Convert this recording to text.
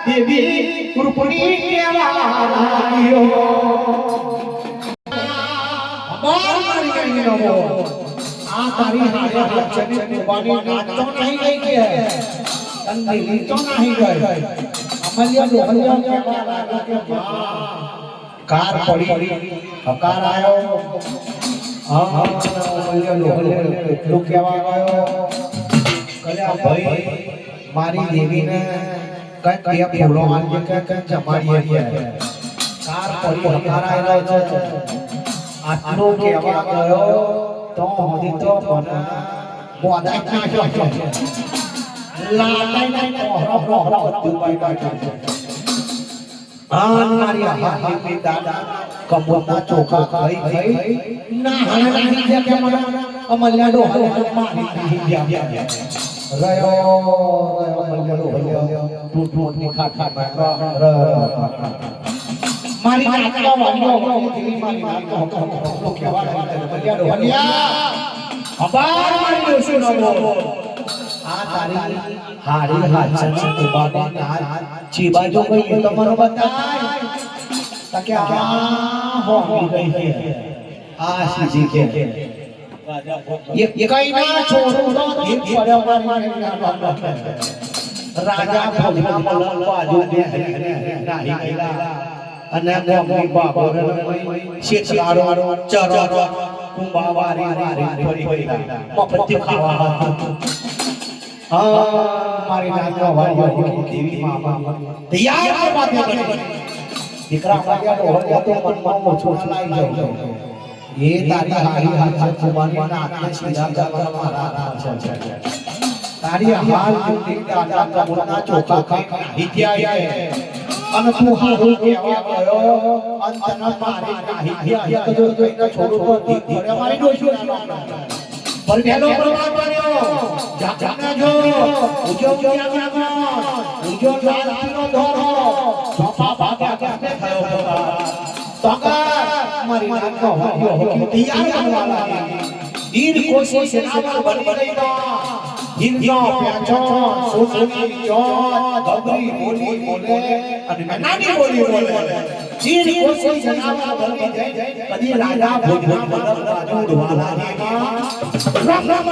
દેવી રૂપણી કેવાયો મારી ગઈ નમો આ તારી હારે હાથ ચને કુબાની નાચતો નહીં ગઈ કે તંદી લીતો નહીં ગઈ અમલ્યા લોહલ્યા કેવા લાગે કે કાર પડી હકાર આયો હા અમલ્યા લોહલ્યા કેટલું કેવા ગયો કલ્યા ભાઈ મારી દેવીને કઈ કયા ફૂલો આલીએ કે જમાડીએ કે કાર પડી હકારાય રહ્યો છે આટલો કેવા ગયો તો હજી તો મને બોદા નાખ્યો છે લાટાઈને ઓહરો દુબાઈ કાઢ્યો આ મારી હાથી દાદા કબૂતના ચોખા ખાઈ ના હાણી જે કે મને અમલ્યા ડો મારી ગયા રયો ટૂટની ખાખા મારી નાચવા વાળીઓ જેવી મારી નાચતો કેવા અમલ્યા ડોહલિયા અબાર મારી દોશો નવો આ તારી હારી હાચન કુબાની નાચ ચીબાજો કઈ તો મને બતાય તકે આ હોમી ગઈ છે આ સીજી કે ये कई ना छोड़ो तो एक बड़े राजा भोजमा मलक बाजू दे नाही गईला અને ગોમની બાબોરે શેતલાડો ચરો કુંભાવારી વારી ફરી મફતી ખાવા હા મારી નાચવા વાળી દેવી મામા તૈયાર બાતે બની દીકરા માર્યાનો હોય તો મનમાં મોછો લાઈ જાવ ये तारी हारी हाथ कुमारी ना आत्मा सीधा जबर मारा છે તારી હાલ જુદી દાદા કબૂતના ચોખા ખાઈ હિત્યા અને તું હારું કેવા ગયો અંતના મારી નાહી ગયા તો જોઈને છોડું તો દીક પડે મારી દોશું પર બેલો પ્રમાણ બન્યો જાગના જો ઉજો ઉજો લાલનો ધોરો સોપા ભાગા કે થયો તોકા મારી નાચનો હોયો હોકી તૈયાર બનવા લાગી દીન કોશિશ નાવા બની ગઈ તો હિંદો પ્યાચો સોસની જો ધબરી બોલી બોલે અને નાની બોલી બોલે દીન કોશિશ નાવા બની ગઈ કદી રાજા ભોજન મલક બાજુ ડવાલા ની રામ રામ